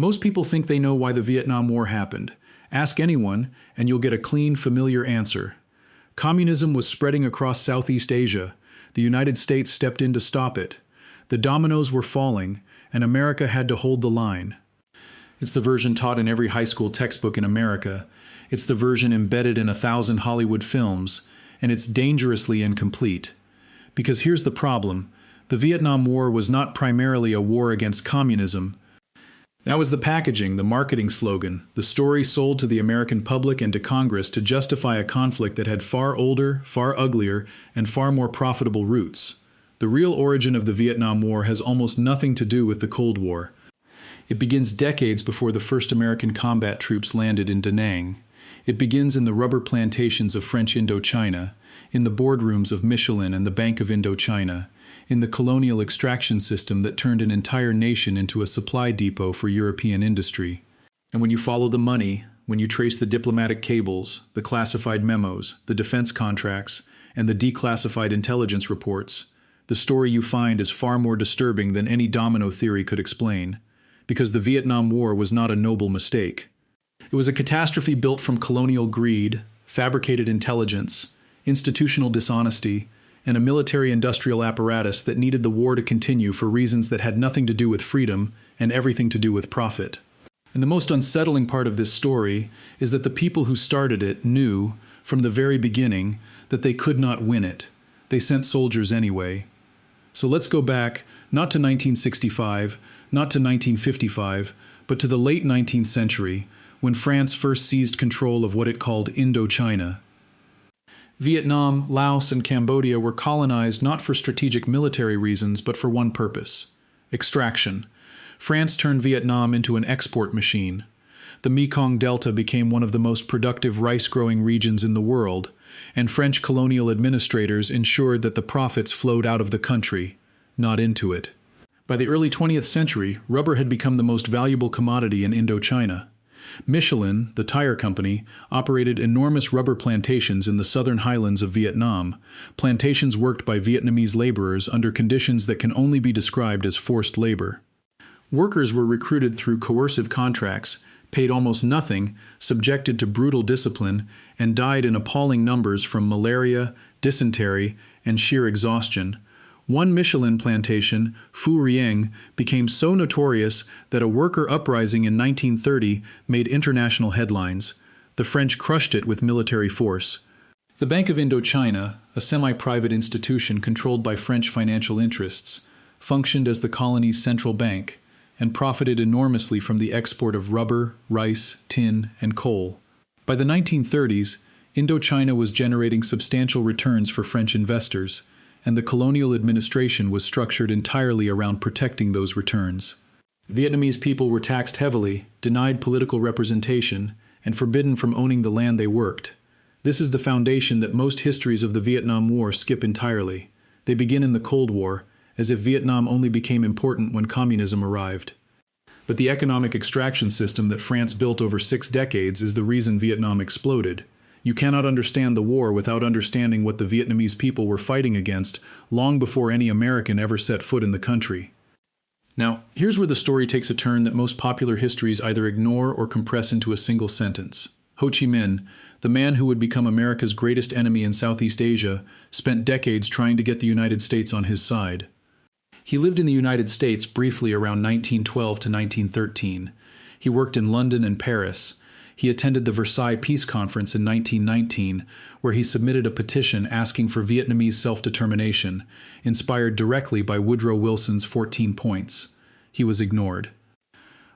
Most people think they know why the Vietnam War happened. Ask anyone, and you'll get a clean, familiar answer. Communism was spreading across Southeast Asia. The United States stepped in to stop it. The dominoes were falling, and America had to hold the line. It's the version taught in every high school textbook in America. It's the version embedded in 1,000 Hollywood films, and it's dangerously incomplete. Because here's the problem. The Vietnam War was not primarily a war against communism. That was the packaging, the marketing slogan, the story sold to the American public and to Congress to justify a conflict that had far older, far uglier, and far more profitable roots. The real origin of the Vietnam War has almost nothing to do with the Cold War. It begins decades before the first American combat troops landed in Da Nang. It begins in the rubber plantations of French Indochina, in the boardrooms of Michelin and the Bank of Indochina, in the colonial extraction system that turned an entire nation into a supply depot for European industry. And when you follow the money, when you trace the diplomatic cables, the classified memos, the defense contracts, and the declassified intelligence reports, the story you find is far more disturbing than any domino theory could explain, because the Vietnam War was not a noble mistake. It was a catastrophe built from colonial greed, fabricated intelligence, institutional dishonesty, and a military-industrial apparatus that needed the war to continue for reasons that had nothing to do with freedom and everything to do with profit. And the most unsettling part of this story is that the people who started it knew, from the very beginning, that they could not win it. They sent soldiers anyway. So let's go back, not to 1965, not to 1955, but to the late 19th century, when France first seized control of what it called Indochina. Vietnam, Laos, and Cambodia were colonized not for strategic military reasons, but for one purpose: extraction. France turned Vietnam into an export machine. The Mekong Delta became one of the most productive rice-growing regions in the world, and French colonial administrators ensured that the profits flowed out of the country, not into it. By the early 20th century, rubber had become the most valuable commodity in Indochina. Michelin, the tire company, operated enormous rubber plantations in the southern highlands of Vietnam, plantations worked by Vietnamese laborers under conditions that can only be described as forced labor. Workers were recruited through coercive contracts, paid almost nothing, subjected to brutal discipline, and died in appalling numbers from malaria, dysentery, and sheer exhaustion. One Michelin plantation, Phu Rieng, became so notorious that a worker uprising in 1930 made international headlines. The French crushed it with military force. The Bank of Indochina, a semi-private institution controlled by French financial interests, functioned as the colony's central bank and profited enormously from the export of rubber, rice, tin, and coal. By the 1930s, Indochina was generating substantial returns for French investors, and the colonial administration was structured entirely around protecting those returns. Vietnamese people were taxed heavily, denied political representation, and forbidden from owning the land they worked. This is the foundation that most histories of the Vietnam War skip entirely. They begin in the Cold War, as if Vietnam only became important when communism arrived. But the economic extraction system that France built over 6 decades is the reason Vietnam exploded. You cannot understand the war without understanding what the Vietnamese people were fighting against long before any American ever set foot in the country. Now, here's where the story takes a turn that most popular histories either ignore or compress into a single sentence. Ho Chi Minh, the man who would become America's greatest enemy in Southeast Asia, spent decades trying to get the United States on his side. He lived in the United States briefly around 1912 to 1913. He worked in London and Paris. He attended the Versailles Peace Conference in 1919, where he submitted a petition asking for Vietnamese self-determination, inspired directly by Woodrow Wilson's 14 points. He was ignored.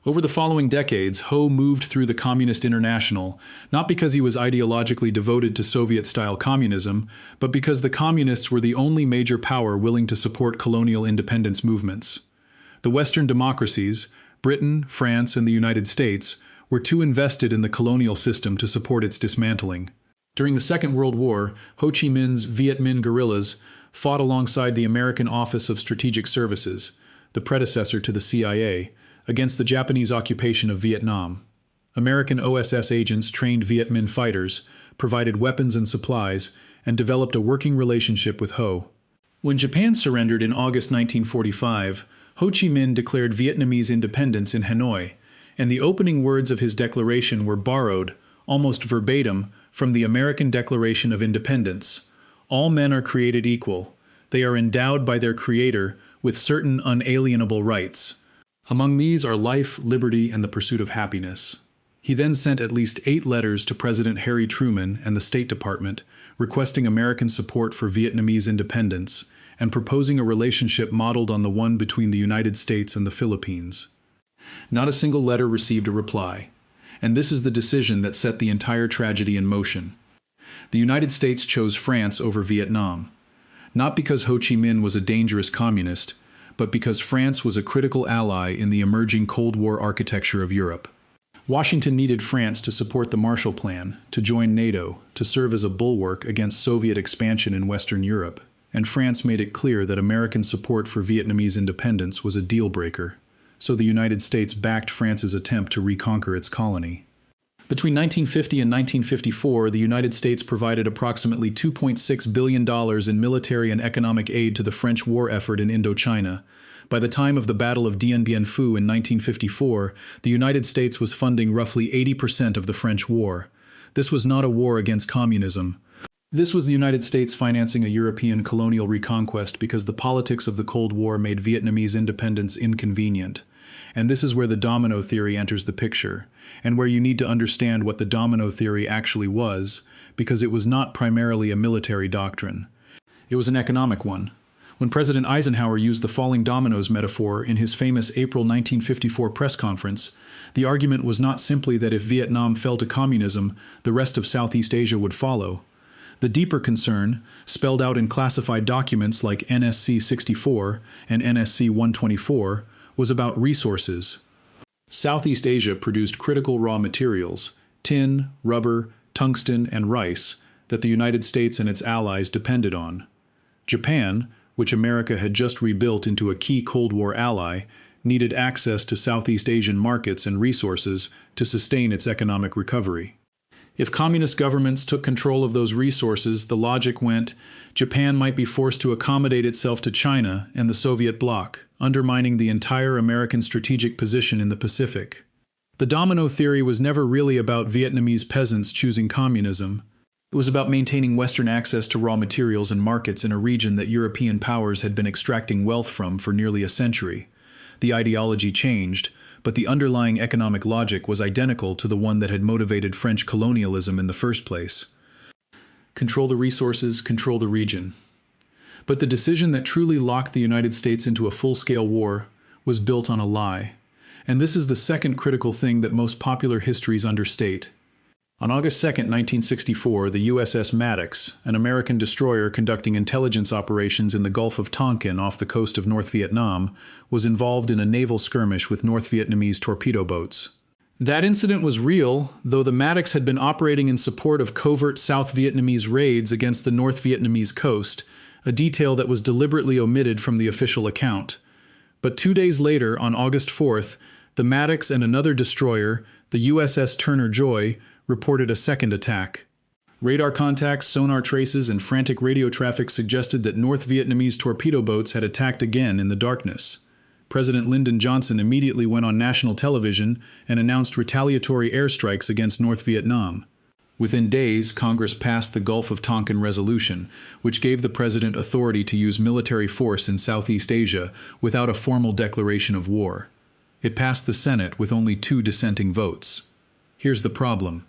Over the following decades, Ho moved through the Communist International, not because he was ideologically devoted to Soviet-style communism, but because the Communists were the only major power willing to support colonial independence movements. The Western democracies, Britain, France, and the United States, were too invested in the colonial system to support its dismantling. During the Second World War, Ho Chi Minh's Viet Minh guerrillas fought alongside the American Office of Strategic Services, the predecessor to the CIA, against the Japanese occupation of Vietnam. American OSS agents trained Viet Minh fighters, provided weapons and supplies, and developed a working relationship with Ho. When Japan surrendered in August 1945, Ho Chi Minh declared Vietnamese independence in Hanoi, and the opening words of his declaration were borrowed, almost verbatim, from the American Declaration of Independence. All men are created equal. They are endowed by their Creator with certain unalienable rights. Among these are life, liberty, and the pursuit of happiness. He then sent at least 8 letters to President Harry Truman and the State Department, requesting American support for Vietnamese independence and proposing a relationship modeled on the one between the United States and the Philippines. Not a single letter received a reply, and this is the decision that set the entire tragedy in motion. The United States chose France over Vietnam, not because Ho Chi Minh was a dangerous communist, but because France was a critical ally in the emerging Cold War architecture of Europe. Washington needed France to support the Marshall Plan, to join NATO, to serve as a bulwark against Soviet expansion in Western Europe, and France made it clear that American support for Vietnamese independence was a deal-breaker, so the United States backed France's attempt to reconquer its colony. Between 1950 and 1954, the United States provided approximately $2.6 billion in military and economic aid to the French war effort in Indochina. By the time of the Battle of Dien Bien Phu in 1954, the United States was funding roughly 80% of the French war. This was not a war against communism. This was the United States financing a European colonial reconquest because the politics of the Cold War made Vietnamese independence inconvenient. And this is where the domino theory enters the picture, and where you need to understand what the domino theory actually was, because it was not primarily a military doctrine. It was an economic one. When President Eisenhower used the falling dominoes metaphor in his famous April 1954 press conference, the argument was not simply that if Vietnam fell to communism, the rest of Southeast Asia would follow. The deeper concern, spelled out in classified documents like NSC 64 and NSC 124, was about resources. Southeast Asia produced critical raw materials, tin, rubber, tungsten, and rice, that the United States and its allies depended on. Japan, which America had just rebuilt into a key Cold War ally, needed access to Southeast Asian markets and resources to sustain its economic recovery. If communist governments took control of those resources, the logic went, Japan might be forced to accommodate itself to China and the Soviet bloc, undermining the entire American strategic position in the Pacific. The domino theory was never really about Vietnamese peasants choosing communism. It was about maintaining Western access to raw materials and markets in a region that European powers had been extracting wealth from for nearly a century. The ideology changed, but the underlying economic logic was identical to the one that had motivated French colonialism in the first place. Control the resources, control the region. But the decision that truly locked the United States into a full-scale war was built on a lie. And this is the second critical thing that most popular histories understate. On August 2, 1964, the USS Maddox, an American destroyer conducting intelligence operations in the Gulf of Tonkin off the coast of North Vietnam, was involved in a naval skirmish with North Vietnamese torpedo boats. That incident was real, though the Maddox had been operating in support of covert South Vietnamese raids against the North Vietnamese coast, a detail that was deliberately omitted from the official account. But 2 days later, on August 4th, the Maddox and another destroyer, the USS Turner Joy, reported a second attack. Radar contacts, sonar traces, and frantic radio traffic suggested that North Vietnamese torpedo boats had attacked again in the darkness. President Lyndon Johnson immediately went on national television and announced retaliatory airstrikes against North Vietnam. Within days, Congress passed the Gulf of Tonkin Resolution, which gave the president authority to use military force in Southeast Asia without a formal declaration of war. It passed the Senate with only 2 dissenting votes. Here's the problem.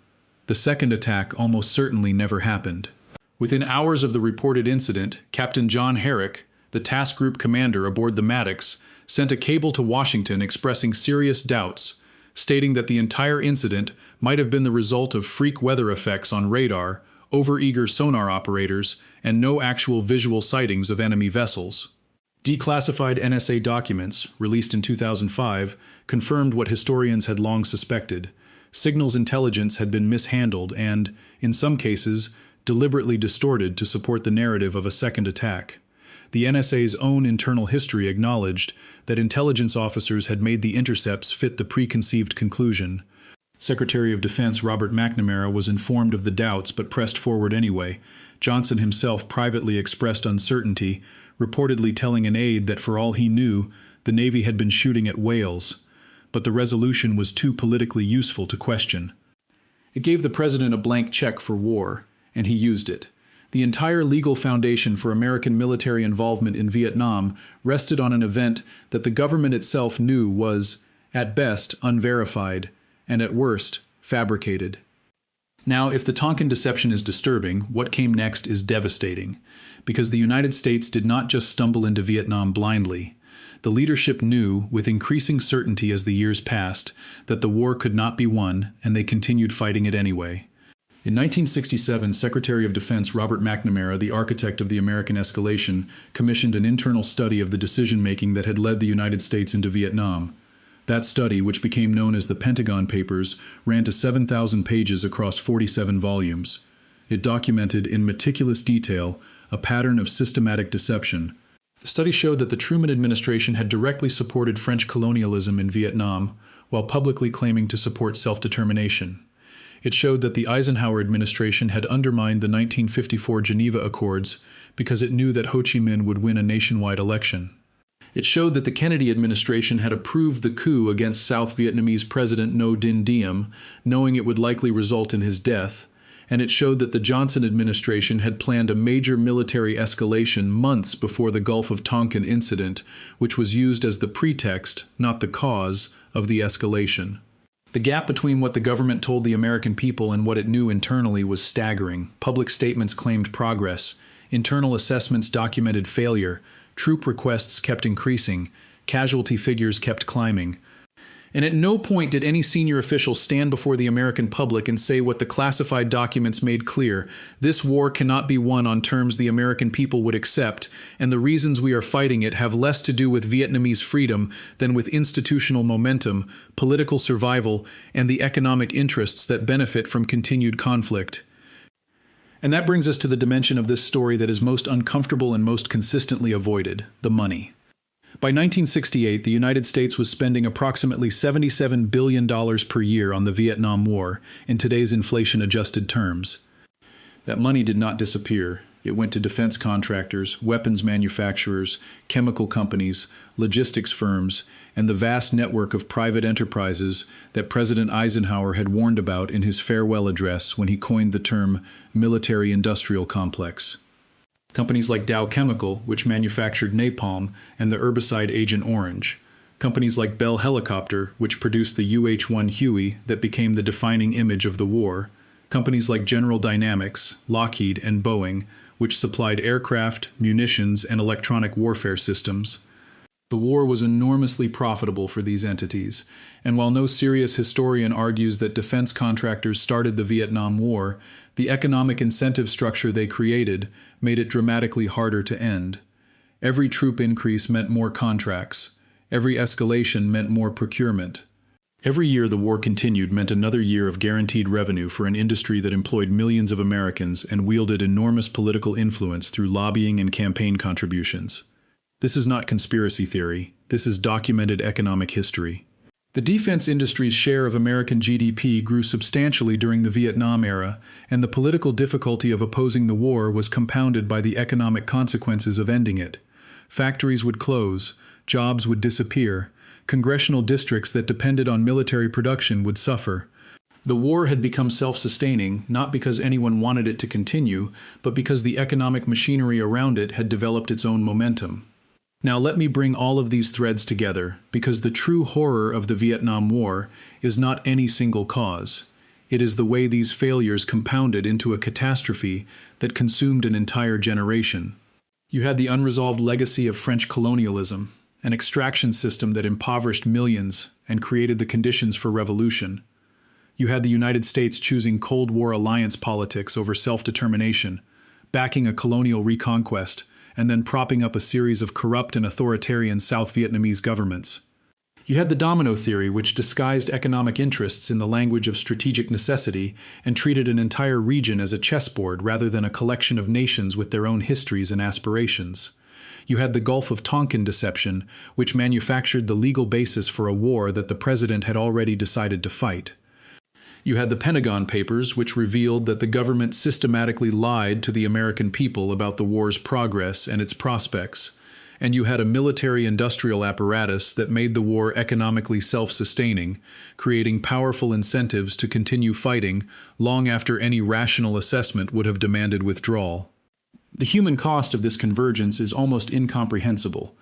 The second attack almost certainly never happened. Within hours of the reported incident, Captain John Herrick, the task group commander aboard the Maddox, sent a cable to Washington expressing serious doubts, stating that the entire incident might have been the result of freak weather effects on radar, overeager sonar operators, and no actual visual sightings of enemy vessels. Declassified NSA documents, released in 2005, confirmed what historians had long suspected. Signals intelligence had been mishandled and, in some cases, deliberately distorted to support the narrative of a second attack. The NSA's own internal history acknowledged that intelligence officers had made the intercepts fit the preconceived conclusion. Secretary of Defense Robert McNamara was informed of the doubts but pressed forward anyway. Johnson himself privately expressed uncertainty, reportedly telling an aide that for all he knew, the Navy had been shooting at whales. but the resolution was too politically useful to question. It gave the president a blank check for war, and he used it. The entire legal foundation for American military involvement in Vietnam rested on an event that the government itself knew was, at best, unverified, and at worst, fabricated. Now, if the Tonkin deception is disturbing, what came next is devastating, because the United States did not just stumble into Vietnam blindly. The leadership knew, with increasing certainty as the years passed, that the war could not be won, and they continued fighting it anyway. In 1967, Secretary of Defense Robert McNamara, the architect of the American escalation, commissioned an internal study of the decision-making that had led the United States into Vietnam. That study, which became known as the Pentagon Papers, ran to 7,000 pages across 47 volumes. It documented, in meticulous detail, a pattern of systematic deception. The study showed that the Truman administration had directly supported French colonialism in Vietnam, while publicly claiming to support self-determination. It showed that the Eisenhower administration had undermined the 1954 Geneva Accords because it knew that Ho Chi Minh would win a nationwide election. It showed that the Kennedy administration had approved the coup against South Vietnamese President Ngo Dinh Diem, knowing it would likely result in his death, and it showed that the Johnson administration had planned a major military escalation months before the Gulf of Tonkin incident, which was used as the pretext, not the cause, of the escalation. The gap between what the government told the American people and what it knew internally was staggering. Public statements claimed progress. Internal assessments documented failure. Troop requests kept increasing. Casualty figures kept climbing. And at no point did any senior official stand before the American public and say what the classified documents made clear: this war cannot be won on terms the American people would accept, and the reasons we are fighting it have less to do with Vietnamese freedom than with institutional momentum, political survival, and the economic interests that benefit from continued conflict. And that brings us to the dimension of this story that is most uncomfortable and most consistently avoided: the money. By 1968, the United States was spending approximately $77 billion per year on the Vietnam War, in today's inflation-adjusted terms. That money did not disappear. It went to defense contractors, weapons manufacturers, chemical companies, logistics firms, and the vast network of private enterprises that President Eisenhower had warned about in his farewell address when he coined the term military-industrial complex. Companies like Dow Chemical, which manufactured napalm and the herbicide Agent Orange. Companies like Bell Helicopter, which produced the UH-1 Huey that became the defining image of the war. Companies like General Dynamics, Lockheed, and Boeing, which supplied aircraft, munitions, and electronic warfare systems. The war was enormously profitable for these entities, and while no serious historian argues that defense contractors started the Vietnam War, the economic incentive structure they created made it dramatically harder to end. Every troop increase meant more contracts. Every escalation meant more procurement. Every year the war continued meant another year of guaranteed revenue for an industry that employed millions of Americans and wielded enormous political influence through lobbying and campaign contributions. This is not conspiracy theory. This is documented economic history. The defense industry's share of American GDP grew substantially during the Vietnam era, and the political difficulty of opposing the war was compounded by the economic consequences of ending it. Factories would close, jobs would disappear, congressional districts that depended on military production would suffer. The war had become self-sustaining, not because anyone wanted it to continue, but because the economic machinery around it had developed its own momentum. Now let me bring all of these threads together, because the true horror of the Vietnam War is not any single cause. It is the way these failures compounded into a catastrophe that consumed an entire generation. You had the unresolved legacy of French colonialism, an extraction system that impoverished millions and created the conditions for revolution. You had the United States choosing Cold War alliance politics over self-determination, backing a colonial reconquest, and then propping up a series of corrupt and authoritarian South Vietnamese governments. You had the domino theory, which disguised economic interests in the language of strategic necessity and treated an entire region as a chessboard rather than a collection of nations with their own histories and aspirations. You had the Gulf of Tonkin deception, which manufactured the legal basis for a war that the president had already decided to fight. You had the Pentagon Papers, which revealed that the government systematically lied to the American people about the war's progress and its prospects. And you had a military-industrial apparatus that made the war economically self-sustaining, creating powerful incentives to continue fighting long after any rational assessment would have demanded withdrawal. The human cost of this convergence is almost incomprehensible.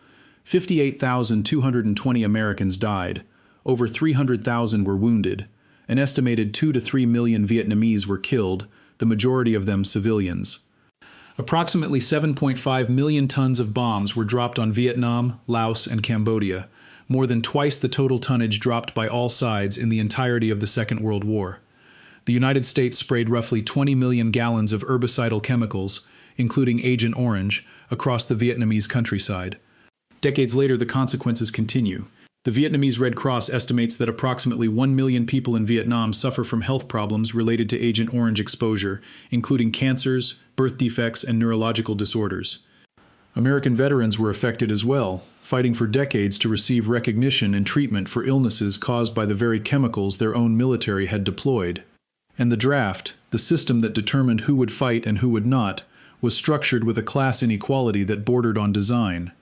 58,220 Americans died, over 300,000 were wounded, an estimated 2 to 3 million Vietnamese were killed, the majority of them civilians. Approximately 7.5 million tons of bombs were dropped on Vietnam, Laos, and Cambodia, more than twice the total tonnage dropped by all sides in the entirety of the Second World War. The United States sprayed roughly 20 million gallons of herbicidal chemicals, including Agent Orange, across the Vietnamese countryside. Decades later, the consequences continue. The Vietnamese Red Cross estimates that approximately 1 million people in Vietnam suffer from health problems related to Agent Orange exposure, including cancers, birth defects, and neurological disorders. American veterans were affected as well, fighting for decades to receive recognition and treatment for illnesses caused by the very chemicals their own military had deployed. And the draft, the system that determined who would fight and who would not, was structured with a class inequality that bordered on design.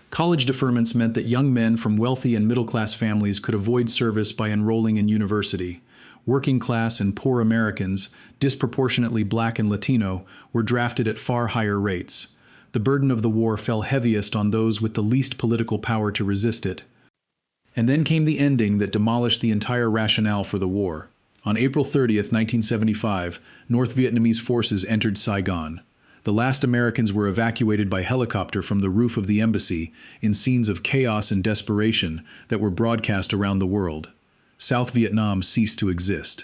College deferments meant that young men from wealthy and middle-class families could avoid service by enrolling in university. Working-class and poor Americans, disproportionately Black and Latino, were drafted at far higher rates. The burden of the war fell heaviest on those with the least political power to resist it. And then came the ending that demolished the entire rationale for the war. On April 30th, 1975, North Vietnamese forces entered Saigon. The last Americans were evacuated by helicopter from the roof of the embassy in scenes of chaos and desperation that were broadcast around the world. South Vietnam ceased to exist.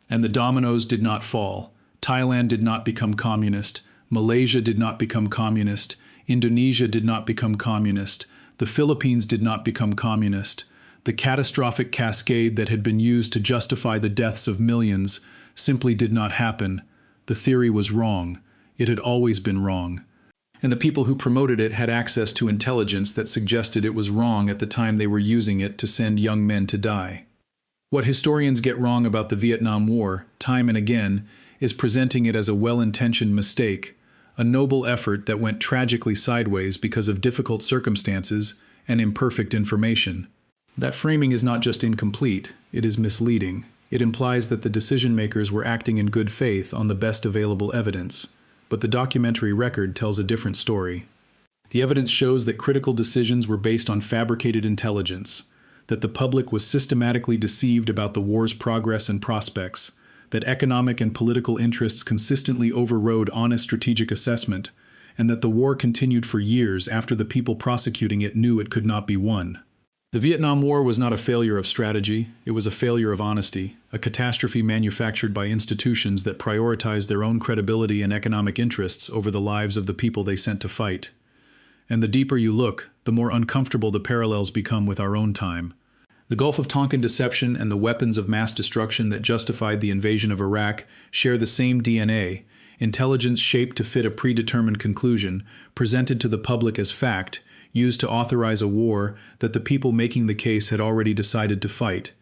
And the dominoes did not fall. Thailand did not become communist. Malaysia did not become communist. Indonesia did not become communist. The Philippines did not become communist. The catastrophic cascade that had been used to justify the deaths of millions simply did not happen. The theory was wrong. It had always been wrong. And the people who promoted it had access to intelligence that suggested it was wrong at the time they were using it to send young men to die. What historians get wrong about the Vietnam War, time and again, is presenting it as a well-intentioned mistake, a noble effort that went tragically sideways because of difficult circumstances and imperfect information. That framing is not just incomplete, it is misleading. It implies that the decision-makers were acting in good faith on the best available evidence. But the documentary record tells a different story. The evidence shows that critical decisions were based on fabricated intelligence, that the public was systematically deceived about the war's progress and prospects, that economic and political interests consistently overrode honest strategic assessment, and that the war continued for years after the people prosecuting it knew it could not be won. The Vietnam War was not a failure of strategy, it was a failure of honesty, a catastrophe manufactured by institutions that prioritized their own credibility and economic interests over the lives of the people they sent to fight. And the deeper you look, the more uncomfortable the parallels become with our own time. The Gulf of Tonkin deception and the weapons of mass destruction that justified the invasion of Iraq share the same DNA, intelligence shaped to fit a predetermined conclusion, presented to the public as fact, used to authorize a war that the people making the case had already decided to fight.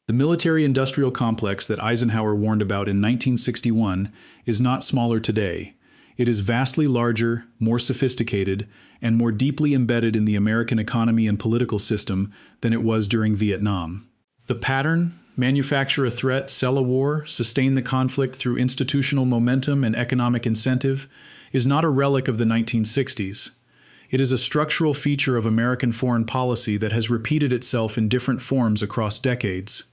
The military-industrial complex that Eisenhower warned about in 1961 is not smaller today. It is vastly larger, more sophisticated, and more deeply embedded in the American economy and political system than it was during Vietnam. The pattern, manufacture a threat, sell a war, sustain the conflict through institutional momentum and economic incentive, is not a relic of the 1960s. It is a structural feature of American foreign policy that has repeated itself in different forms across decades.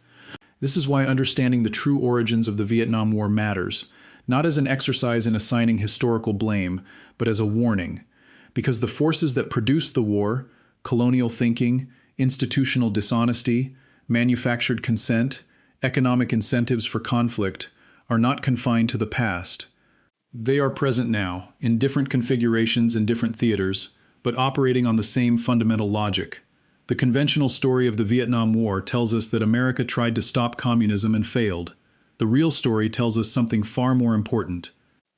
This is why understanding the true origins of the Vietnam War matters, not as an exercise in assigning historical blame, but as a warning. Because the forces that produced the war, colonial thinking, institutional dishonesty, manufactured consent, economic incentives for conflict, are not confined to the past. They are present now, in different configurations and different theaters, but operating on the same fundamental logic. The conventional story of the Vietnam War tells us that America tried to stop communism and failed. The real story tells us something far more important.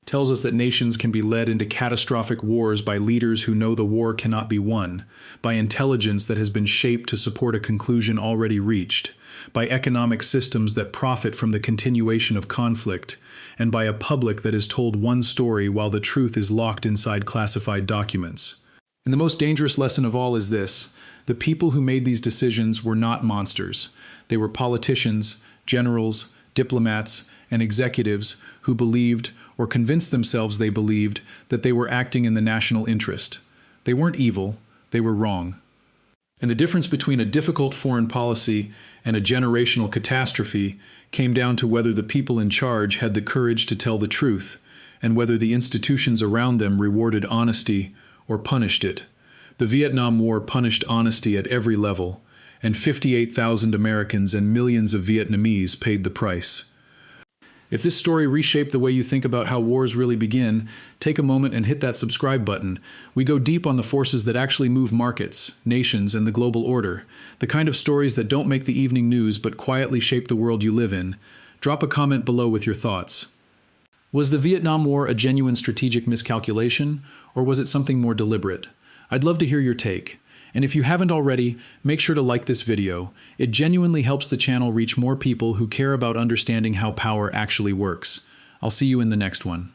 It tells us that nations can be led into catastrophic wars by leaders who know the war cannot be won, by intelligence that has been shaped to support a conclusion already reached, by economic systems that profit from the continuation of conflict, and by a public that is told one story while the truth is locked inside classified documents. And the most dangerous lesson of all is this: the people who made these decisions were not monsters. They were politicians, generals, diplomats, and executives who believed, or convinced themselves they believed, that they were acting in the national interest. They weren't evil, they were wrong. And the difference between a difficult foreign policy and a generational catastrophe came down to whether the people in charge had the courage to tell the truth, and whether the institutions around them rewarded honesty or punished it. The Vietnam War punished honesty at every level, and 58,000 Americans and millions of Vietnamese paid the price. If this story reshaped the way you think about how wars really begin, take a moment and hit that subscribe button. We go deep on the forces that actually move markets, nations, and the global order. The kind of stories that don't make the evening news but quietly shape the world you live in. Drop a comment below with your thoughts. Was the Vietnam War a genuine strategic miscalculation, or was it something more deliberate? I'd love to hear your take. And if you haven't already, make sure to like this video. It genuinely helps the channel reach more people who care about understanding how power actually works. I'll see you in the next one.